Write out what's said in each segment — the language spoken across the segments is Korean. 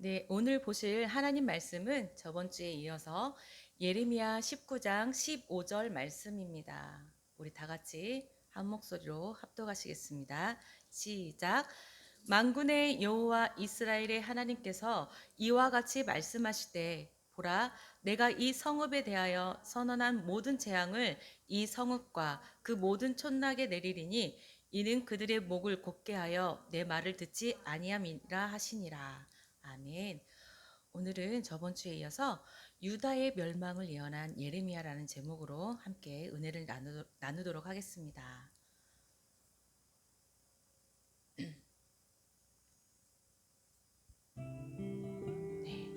네, 오늘 보실 하나님 말씀은 저번 주에 이어서 예레미야 19장 15절 말씀입니다. 우리 다 같이 한 목소리로 합독하시겠습니다. 시작. 만군의 여호와 이스라엘의 하나님께서 이와 같이 말씀하시되 보라 내가 이 성읍에 대하여 선언한 모든 재앙을 이 성읍과 그 모든 촌락에 내리리니 이는 그들의 목을 곧게 하여 내 말을 듣지 아니함이라 하시니라. 아멘. 오늘은 저번 주에 이어서 유다의 멸망을 예언한 예레미야라는 제목으로 함께 은혜를 나누도록 하겠습니다. 네.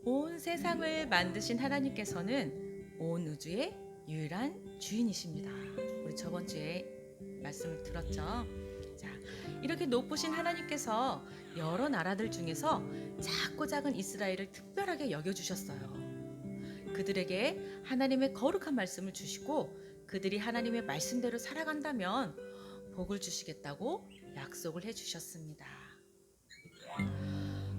온 세상을 만드신 하나님께서는 온 우주의 유일한 주인이십니다. 우리 저번 주에 말씀을 들었죠. 자, 이렇게 높으신 하나님께서 여러 나라들 중에서 작고 작은 이스라엘을 특별하게 여겨주셨어요. 그들에게 하나님의 거룩한 말씀을 주시고 그들이 하나님의 말씀대로 살아간다면 복을 주시겠다고 약속을 해주셨습니다.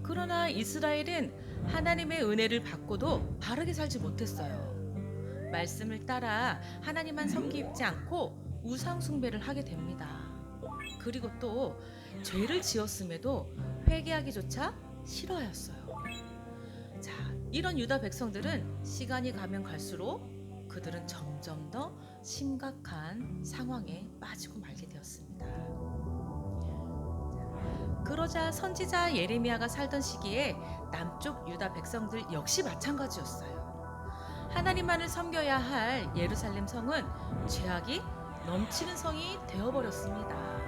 그러나 이스라엘은 하나님의 은혜를 받고도 바르게 살지 못했어요. 말씀을 따라 하나님만 섬기지 않고 우상 숭배를 하게 됩니다. 그리고 또 죄를 지었음에도 회개하기조차 싫어하였어요. 자, 이런 유다 백성들은 시간이 가면 갈수록 그들은 점점 더 심각한 상황에 빠지고 말게 되었습니다. 그러자 선지자 예레미야가 살던 시기에 남쪽 유다 백성들 역시 마찬가지였어요. 하나님만을 섬겨야 할 예루살렘 성은 죄악이 넘치는 성이 되어버렸습니다.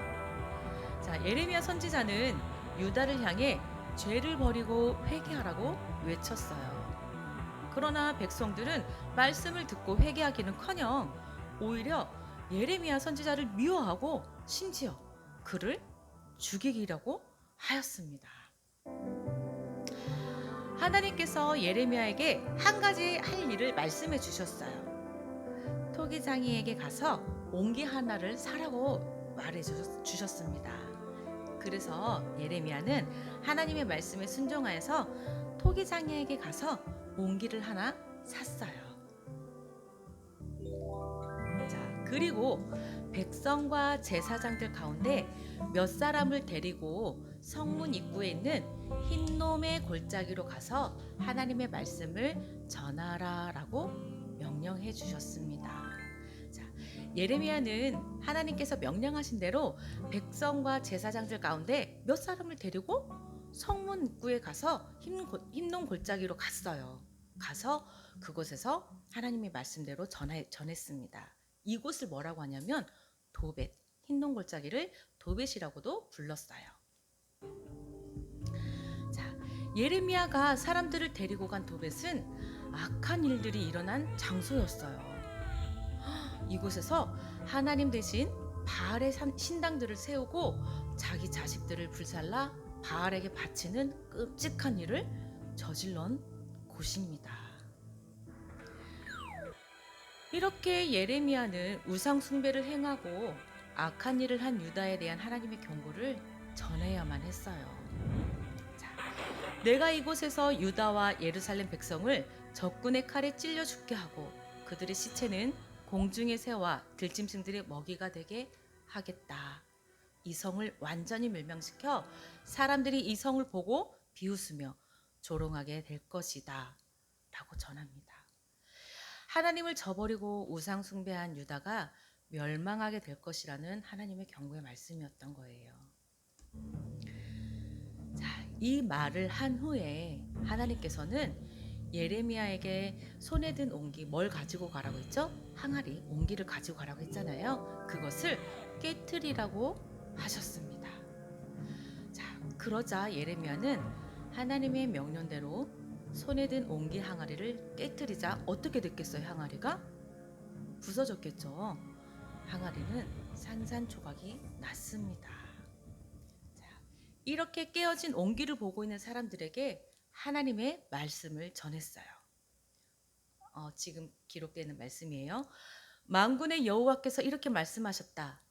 자, 예레미야 선지자는 유다를 향해 죄를 버리고 회개하라고 외쳤어요. 그러나 백성들은 말씀을 듣고 회개하기는커녕 오히려 예레미야 선지자를 미워하고 심지어 그를 죽이기라고 하였습니다. 하나님께서 예레미야에게 한 가지 할 일을 말씀해 주셨어요. 토기장이에게 가서 옹기 하나를 사라고 말해 주셨습니다. 그래서 예레미야는 하나님의 말씀에 순종하여서 토기장이에게 가서 옹기를 하나 샀어요. 자, 그리고 백성과 제사장들 가운데 몇 사람을 데리고 성문 입구에 있는 흰놈의 골짜기로 가서 하나님의 말씀을 전하라라고 명령해 주셨습니다. 자, 예레미야는 하나님께서 명령하신 대로 백성과 제사장들 가운데 몇 사람을 데리고 성문 입구에 가서 흰놈 골짜기로 갔어요. 가서 그곳에서 하나님의 말씀대로 전했습니다. 이곳을 뭐라고 하냐면 도벳, 흰동 골짜기를 도벳이라고도 불렀어요. 자, 예레미야가 사람들을 데리고 간 도벳은 악한 일들이 일어난 장소였어요. 이곳에서 하나님 대신 바알의 신당들을 세우고 자기 자식들을 불살라 바알에게 바치는 끔찍한 일을 저질렀 곳입니다. 이렇게 예레미야는 우상 숭배를 행하고 악한 일을 한 유다에 대한 하나님의 경고를 전해야만 했어요. 자, 내가 이곳에서 유다와 예루살렘 백성을 적군의 칼에 찔려 죽게 하고 그들의 시체는 공중의 새와 들짐승들의 먹이가 되게 하겠다. 이 성을 완전히 멸망시켜 사람들이 이 성을 보고 비웃으며 조롱하게 될 것이다. 라고 전합니다. 하나님을 저버리고 우상 숭배한 유다가 멸망하게 될 것이라는 하나님의 경고의 말씀이었던 거예요. 자, 이 말을 한 후에 하나님께서는 예레미야에게 손에 든 옹기, 뭘 가지고 가라고 했죠? 항아리, 옹기를 가지고 가라고 했잖아요. 그것을 깨트리라고 하셨습니다. 자, 그러자 예레미야는 하나님의 명령대로 손에 든 옹기 항아리를 깨트리자 어떻게 됐겠어요? 항아리가 부서졌겠죠. 항아리는 산산조각이 났습니다. 자, 이렇게 깨어진 옹기를 보고 있는 사람들에게 하나님의 말씀을 전했어요. 지금 기록되는 말씀이에요. 만군의 여호와께서 이렇게 말씀하셨다.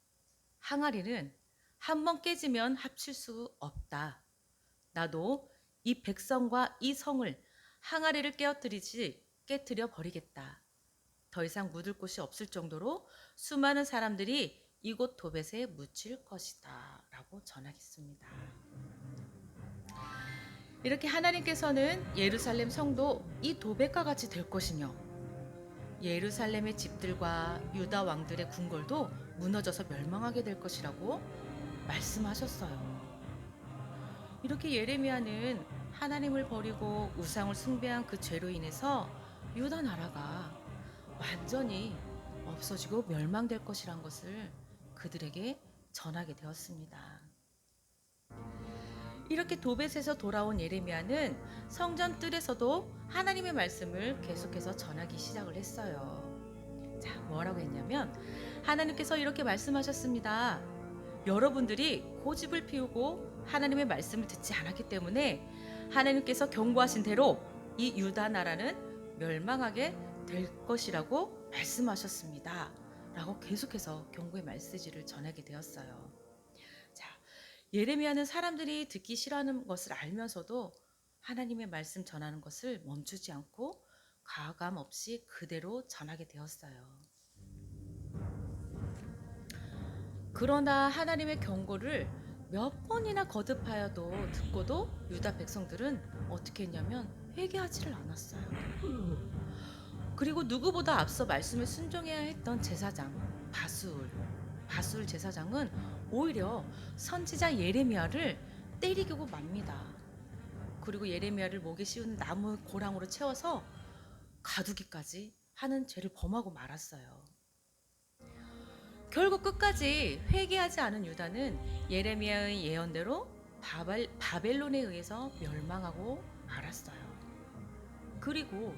항아리는 한 번 깨지면 합칠 수 없다. 나도 이 백성과 이 성을 항아리를 깨뜨려 버리겠다. 더 이상 묻을 곳이 없을 정도로 수많은 사람들이 이곳 도벳에 묻힐 것이다. 라고 전하겠습니다. 이렇게 하나님께서는 예루살렘 성도 이 도벳과 같이 될 것이며 예루살렘의 집들과 유다 왕들의 궁궐도 무너져서 멸망하게 될 것이라고 말씀하셨어요. 이렇게 예레미야는 하나님을 버리고 우상을 숭배한 그 죄로 인해서 유다 나라가 완전히 없어지고 멸망될 것이란 것을 그들에게 전하게 되었습니다. 이렇게 도벳에서 돌아온 예레미야는 성전 뜰에서도 하나님의 말씀을 계속해서 전하기 시작을 했어요. 자, 뭐라고 했냐면 하나님께서 이렇게 말씀하셨습니다. 여러분들이 고집을 피우고 하나님의 말씀을 듣지 않았기 때문에 하나님께서 경고하신 대로 이 유다 나라는 멸망하게 될 것이라고 말씀하셨습니다. 라고 계속해서 경고의 메시지를 전하게 되었어요. 자, 예레미야는 사람들이 듣기 싫어하는 것을 알면서도 하나님의 말씀 전하는 것을 멈추지 않고 가감 없이 그대로 전하게 되었어요. 그러나 하나님의 경고를 몇 번이나 거듭하여도 듣고도 유다 백성들은 어떻게 했냐면 회개하지를 않았어요. 그리고 누구보다 앞서 말씀에 순종해야 했던 제사장 바술 제사장은 오히려 선지자 예레미야를 때리고 맙니다. 그리고 예레미야를 목에 씌운 나무 고랑으로 채워서 가두기까지 하는 죄를 범하고 말았어요. 결국 끝까지 회개하지 않은 유다는 예레미야의 예언대로 바벨론에 의해서 멸망하고 말았어요. 그리고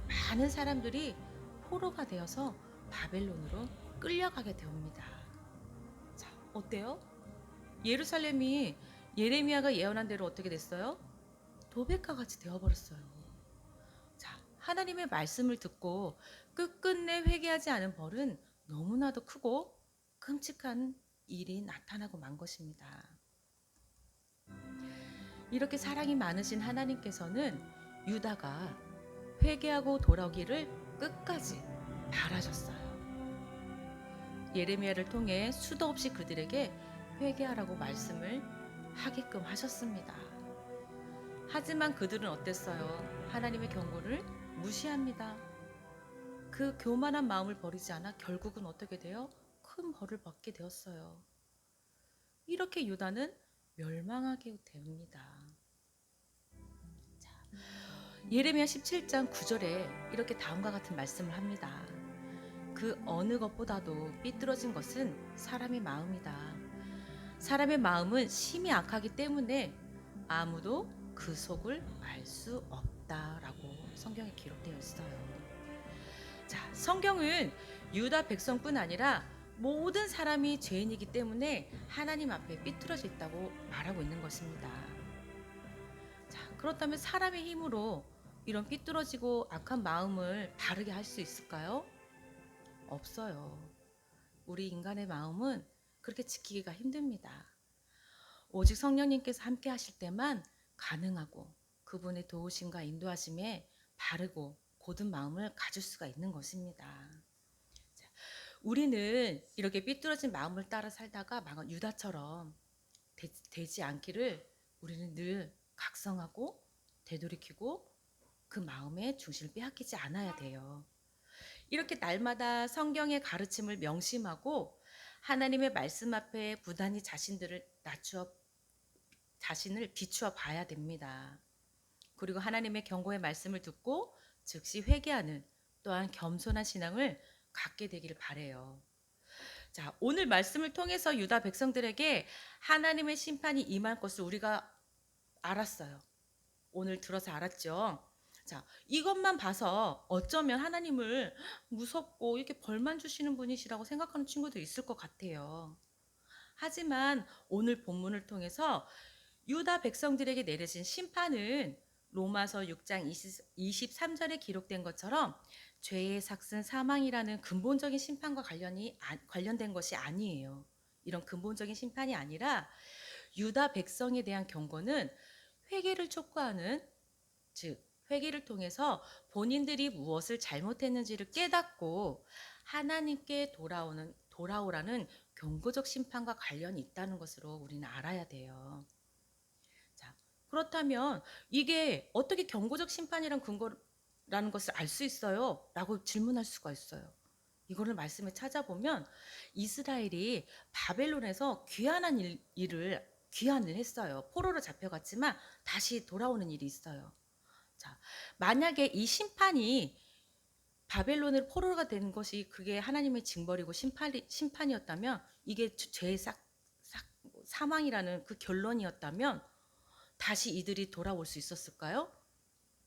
많은 사람들이 포로가 되어서 바벨론으로 끌려가게 됩니다. 자, 어때요? 예루살렘이 예레미야가 예언한 대로 어떻게 됐어요? 도백과 같이 되어버렸어요. 자, 하나님의 말씀을 듣고 끝끝내 회개하지 않은 벌은 너무나도 크고 끔찍한 일이 나타나고 만 것입니다. 이렇게 사랑이 많으신 하나님께서는 유다가 회개하고 돌아오기를 끝까지 바라셨어요. 예레미야를 통해 수도 없이 그들에게 회개하라고 말씀을 하게끔 하셨습니다. 하지만 그들은 어땠어요? 하나님의 경고를 무시합니다. 그 교만한 마음을 버리지 않아 결국은 어떻게 돼요? 큰 벌을 받게 되었어요. 이렇게 유다는 멸망하게 됩니다. 자, 예레미야 17장 9절에 이렇게 다음과 같은 말씀을 합니다. 그 어느 것보다도 삐뚤어진 것은 사람의 마음이다. 사람의 마음은 심히 악하기 때문에 아무도 그 속을 알 수 없다라고 성경에 기록되어 있어요. 자, 성경은 유다 백성뿐 아니라 모든 사람이 죄인이기 때문에 하나님 앞에 삐뚤어져 있다고 말하고 있는 것입니다. 자, 그렇다면 사람의 힘으로 이런 삐뚤어지고 악한 마음을 바르게 할 수 있을까요? 없어요. 우리 인간의 마음은 그렇게 지키기가 힘듭니다. 오직 성령님께서 함께 하실 때만 가능하고 그분의 도우심과 인도하심에 바르고 고든 마음을 가질 수가 있는 것입니다. 자, 우리는 이렇게 삐뚤어진 마음을 따라 살다가 유다처럼 되지 않기를 우리는 늘 각성하고 되돌이키고 그 마음의 중심을 빼앗기지 않아야 돼요. 이렇게 날마다 성경의 가르침을 명심하고 하나님의 말씀 앞에 부단히 자신을 비추어 봐야 됩니다. 그리고 하나님의 경고의 말씀을 듣고 즉시 회개하는 또한 겸손한 신앙을 갖게 되기를 바라요. 자, 오늘 말씀을 통해서 유다 백성들에게 하나님의 심판이 임할 것을 우리가 알았어요. 오늘 들어서 알았죠. 자, 이것만 봐서 어쩌면 하나님을 무섭고 이렇게 벌만 주시는 분이시라고 생각하는 친구도 있을 것 같아요. 하지만 오늘 본문을 통해서 유다 백성들에게 내려진 심판은 로마서 6장 23절에 기록된 것처럼 죄의 삭슨 사망이라는 근본적인 심판과 관련된 것이 아니에요. 이런 근본적인 심판이 아니라 유다 백성에 대한 경고는 회개를 촉구하는, 즉 회개를 통해서 본인들이 무엇을 잘못했는지를 깨닫고 하나님께 돌아오라는 경고적 심판과 관련이 있다는 것으로 우리는 알아야 돼요. 자, 그렇다면 이게 어떻게 경고적 심판이란 근거라는 것을 알 수 있어요? 라고 질문할 수가 있어요. 이거를 말씀을 찾아보면 이스라엘이 바벨론에서 귀환을 했어요. 포로로 잡혀갔지만 다시 돌아오는 일이 있어요. 자, 만약에 이 심판이 바벨론을 포로가 된 것이 그게 하나님의 징벌이고 심판이었다면, 이게 죄의 사망이라는 그 결론이었다면 다시 이들이 돌아올 수 있었을까요?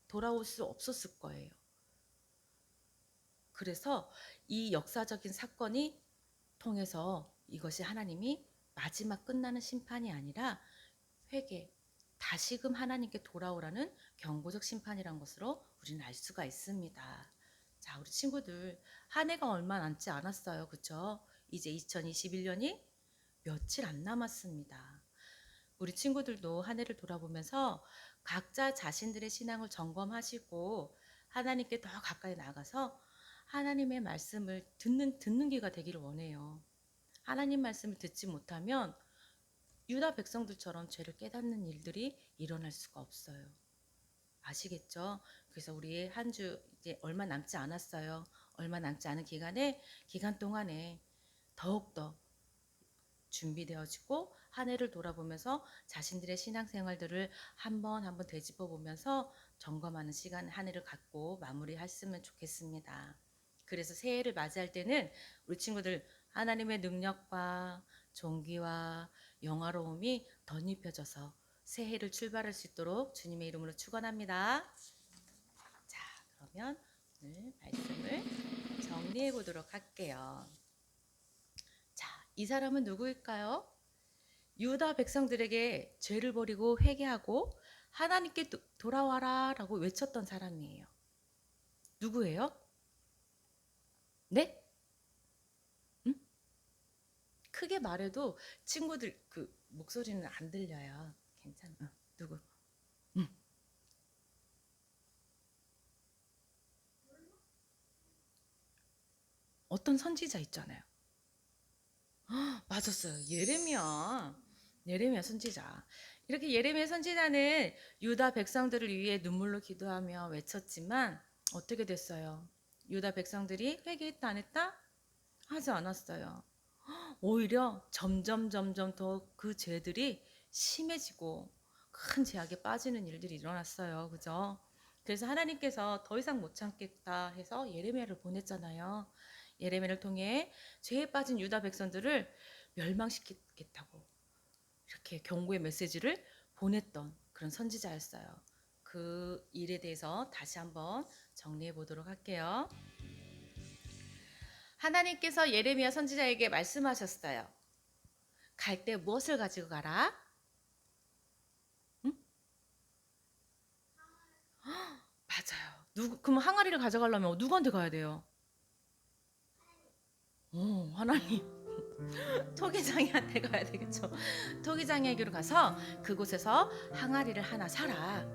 돌아올 수 없었을 거예요. 그래서 이 역사적인 사건이 통해서 이것이 하나님이 마지막 끝나는 심판이 아니라 회개, 다시금 하나님께 돌아오라는 경고적 심판이란 것으로 우리는 알 수가 있습니다. 자, 우리 친구들, 한 해가 얼마 남지 않았어요. 그쵸? 이제 2021년이 며칠 안 남았습니다. 우리 친구들도 한 해를 돌아보면서 각자 자신들의 신앙을 점검하시고 하나님께 더 가까이 나가서 하나님의 말씀을 듣는 귀가 되기를 원해요. 하나님 말씀을 듣지 못하면 유다 백성들처럼 죄를 깨닫는 일들이 일어날 수가 없어요. 아시겠죠? 그래서 우리 한 주 이제 얼마 남지 않았어요. 얼마 남지 않은 기간 동안에 더욱더 준비되어지고 한 해를 돌아보면서 자신들의 신앙생활들을 한번 되짚어 보면서 점검하는 시간, 한 해를 갖고 마무리했으면 좋겠습니다. 그래서 새해를 맞이할 때는 우리 친구들 하나님의 능력과 존귀와 영화로움이 덧입혀져서 새해를 출발할 수 있도록 주님의 이름으로 축원합니다. 자, 그러면 오늘 말씀을 정리해 보도록 할게요. 자, 이 사람은 누구일까요? 유다 백성들에게 죄를 버리고 회개하고 하나님께 돌아와라 라고 외쳤던 사람이에요. 누구예요? 네? 응? 크게 말해도 친구들 그 목소리는 안 들려요. 괜찮아. 누구? 응. 어떤 선지자 있잖아요. 맞았어요. 예레미야 선지자. 이렇게 예레미야 선지자는 유다 백성들을 위해 눈물로 기도하며 외쳤지만 어떻게 됐어요? 유다 백성들이 회개했다 안 했다? 하지 않았어요. 오히려 점점 더 그 죄들이 심해지고 큰 죄악에 빠지는 일들이 일어났어요. 그죠? 그래서 하나님께서 더 이상 못 참겠다 해서 예레미야를 보냈잖아요. 예레미야를 통해 죄에 빠진 유다 백성들을 멸망시키겠다고 이렇게 경고의 메시지를 보냈던 그런 선지자였어요. 그 일에 대해서 다시 한번 정리해 보도록 할게요. 하나님께서 예레미야 선지자에게 말씀하셨어요. 갈 때 무엇을 가지고 가라? 응? 맞아요. 그럼 항아리를 가져가려면 누구한테 가야 돼요? 하나님. 토기장이한테 가야 되겠죠. 토기장에게로 가서 그곳에서 항아리를 하나 사라.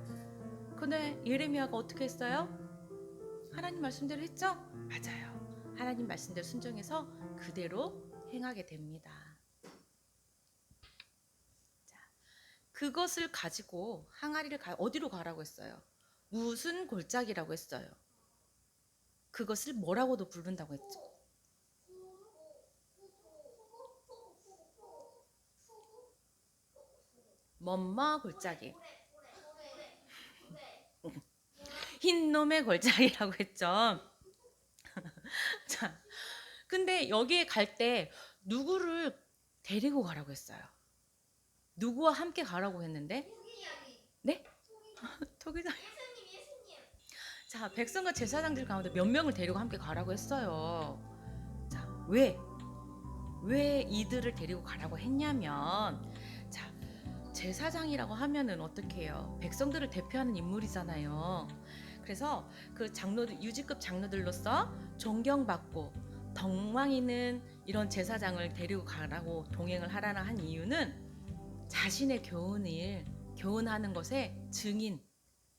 근데 예레미야가 어떻게 했어요? 하나님 말씀대로 했죠? 맞아요. 하나님 말씀대로 순종해서 그대로 행하게 됩니다. 자, 그것을 가지고 항아리를 어디로 가라고 했어요? 무슨 골짜기라고 했어요? 그것을 뭐라고도 부른다고 했죠? 뭔마 골짜기. 흰 놈의 골짜기라고 했죠. 자, 근데 여기에 갈 때 누구를 데리고 가라고 했어요? 누구와 함께 가라고 했는데? 네? 토기장. 자, 백성과 제사장들 가운데 몇 명을 데리고 함께 가라고 했어요. 자, 왜 이들을 데리고 가라고 했냐면, 자, 제사장이라고 하면은 어떻게 해요? 백성들을 대표하는 인물이잖아요. 그래서 그 유지급 장로들로서 존경받고 덕망 있는 이런 제사장을 데리고 가라고 동행을 하라는 한 이유는 자신의 교훈을 교훈하는 것에 증인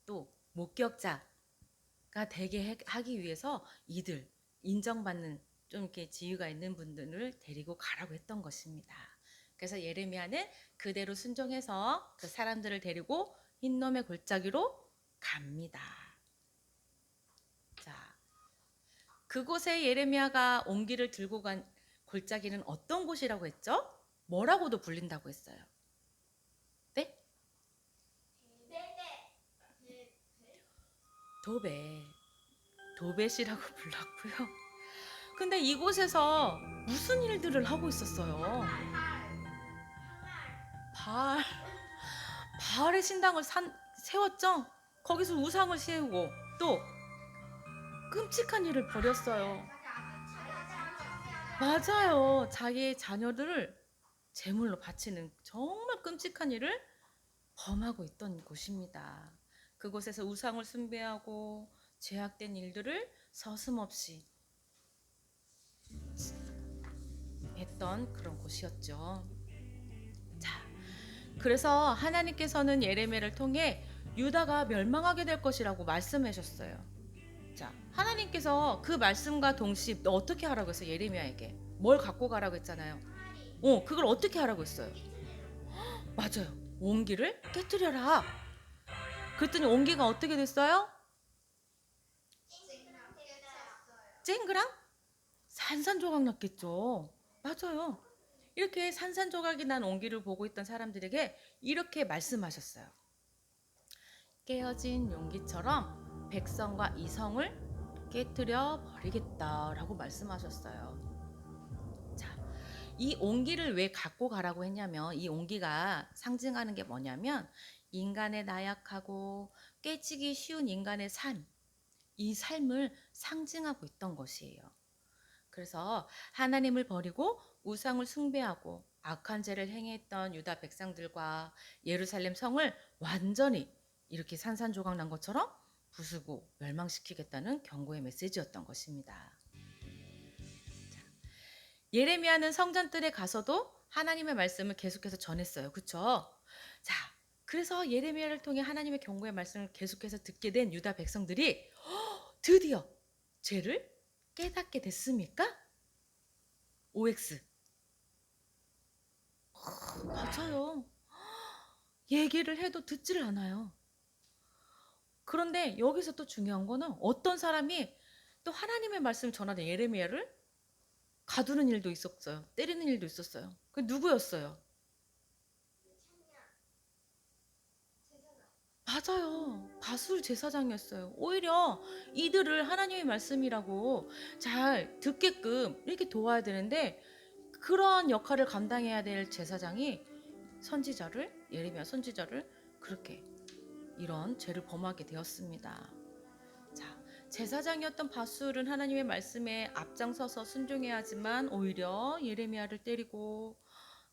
또 목격자가 되게 하기 위해서 이들 인정받는 좀 이렇게 지위가 있는 분들을 데리고 가라고 했던 것입니다. 그래서 예레미야는 그대로 순종해서 그 사람들을 데리고 흰놈의 골짜기로 갑니다. 자, 그곳에 예레미야가 옹기를 들고 간 골짜기는 어떤 곳이라고 했죠? 뭐라고도 불린다고 했어요? 네? 도벳. 도벳이라고 불렀고요. 근데 이곳에서 무슨 일들을 하고 있었어요? 바알, 바알의 신당을 세웠죠? 거기서 우상을 세우고 또 끔찍한 일을 벌였어요. 맞아요. 자기의 자녀들을 제물로 바치는 정말 끔찍한 일을 범하고 있던 곳입니다. 그곳에서 우상을 숭배하고 죄악된 일들을 서슴없이 했던 그런 곳이었죠. 자, 그래서 하나님께서는 예레미야를 통해 유다가 멸망하게 될 것이라고 말씀하셨어요. 자, 하나님께서 그 말씀과 동시에 너 어떻게 하라고 했어요? 예레미야에게 뭘 갖고 가라고 했잖아요. 그걸 어떻게 하라고 했어요? 맞아요. 옹기를 깨뜨려라. 그랬더니 옹기가 어떻게 됐어요? 쨍그랑 산산조각 났겠죠. 맞아요. 이렇게 산산조각이 난 옹기를 보고 있던 사람들에게 이렇게 말씀하셨어요. 깨어진 용기처럼 백성과 이성을 깨뜨려 버리겠다라고 말씀하셨어요. 자, 이 옹기를 왜 갖고 가라고 했냐면 이 옹기가 상징하는 게 뭐냐면 인간의 나약하고 깨지기 쉬운 인간의 삶, 이 삶을 상징하고 있던 것이에요. 그래서 하나님을 버리고 우상을 숭배하고 악한 죄를 행했던 유다 백성들과 예루살렘 성을 완전히 이렇게 산산조각 난 것처럼 부수고 멸망시키겠다는 경고의 메시지였던 것입니다. 예레미야는 성전뜰에 가서도 하나님의 말씀을 계속해서 전했어요. 그렇죠? 자, 그래서 예레미야를 통해 하나님의 경고의 말씀을 계속해서 듣게 된 유다 백성들이 드디어 죄를 깨닫게 됐습니까? OX. 맞아요. 얘기를 해도 듣지를 않아요. 그런데 여기서 또 중요한 거는 어떤 사람이 또 하나님의 말씀을 전하는 예레미야를 가두는 일도 있었어요. 때리는 일도 있었어요. 그 누구였어요? 맞아요. 바술 제사장이었어요. 오히려 이들을 하나님의 말씀이라고 잘 듣게끔 이렇게 도와야 되는데 그런 역할을 감당해야 될 제사장이 예레미야 선지자를 그렇게 이런 죄를 범하게 되었습니다. 자, 제사장이었던 바술은 하나님의 말씀에 앞장서서 순종해야 하지만 오히려 예레미야를 때리고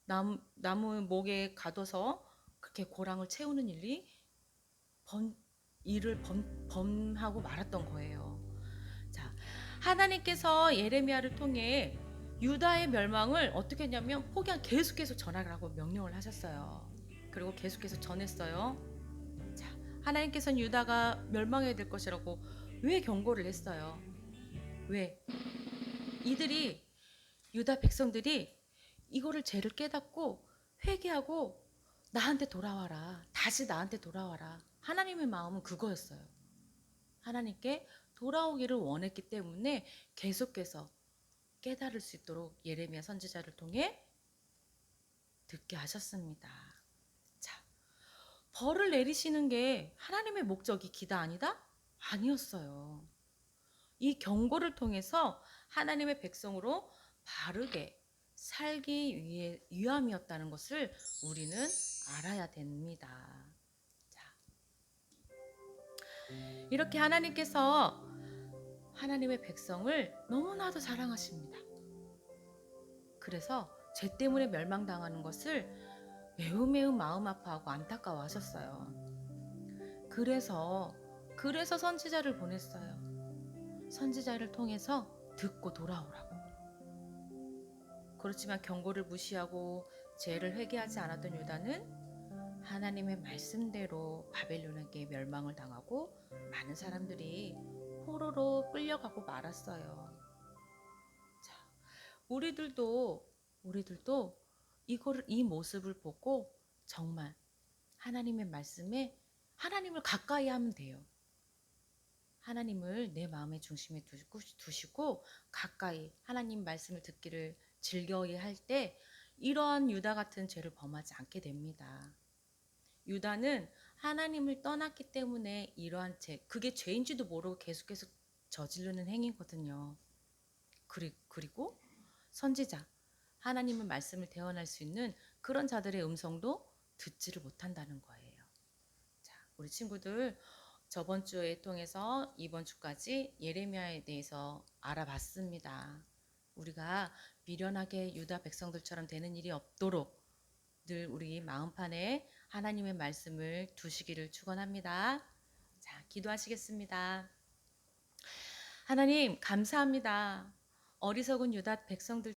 나무 목에 가둬서 그렇게 고랑을 채우는 일을 범하고 말았던 거예요. 자, 하나님께서 예레미야를 통해 유다의 멸망을 어떻게 했냐면 계속해서 전하라고 명령을 하셨어요. 그리고 계속해서 전했어요. 자, 하나님께서는 유다가 멸망해야 될 것이라고 왜 경고를 했어요? 왜? 유다 백성들이 이거를 죄를 깨닫고 회개하고 나한테 돌아와라. 다시 나한테 돌아와라. 하나님의 마음은 그거였어요. 하나님께 돌아오기를 원했기 때문에 계속해서 깨달을 수 있도록 예레미야 선지자를 통해 듣게 하셨습니다. 자, 벌을 내리시는 게 하나님의 목적이 기다 아니다? 아니었어요. 이 경고를 통해서 하나님의 백성으로 바르게 살기 위함이었다는 것을 우리는 알아야 됩니다. 자, 이렇게 하나님께서 하나님의 백성을 너무나도 사랑하십니다. 그래서 죄 때문에 멸망당하는 것을 매우 마음 아파하고 안타까워하셨어요. 그래서 선지자를 보냈어요. 선지자를 통해서 듣고 돌아오라고. 그렇지만 경고를 무시하고 죄를 회개하지 않았던 유다는 하나님의 말씀대로 바벨론에게 멸망을 당하고 많은 사람들이 포로로 끌려가고 말았어요. 자, 우리들도 이 모습을 보고 정말 하나님의 말씀에 하나님을 가까이 하면 돼요. 하나님을 내 마음의 중심에 두시고 가까이 하나님 말씀을 듣기를 즐거이 할 때 이러한 유다 같은 죄를 범하지 않게 됩니다. 유다는 하나님을 떠났기 때문에 이러한 그게 죄인지도 모르고 계속해서 저지르는 행위거든요. 그리고 선지자, 하나님의 말씀을 대언할 수 있는 그런 자들의 음성도 듣지를 못한다는 거예요. 자, 우리 친구들 저번 주에 통해서 이번 주까지 예레미야에 대해서 알아봤습니다. 우리가 미련하게 유다 백성들처럼 되는 일이 없도록 늘 우리 마음판에 하나님의 말씀을 두시기를 축원합니다. 자, 기도하시겠습니다. 하나님 감사합니다. 어리석은 유다 백성들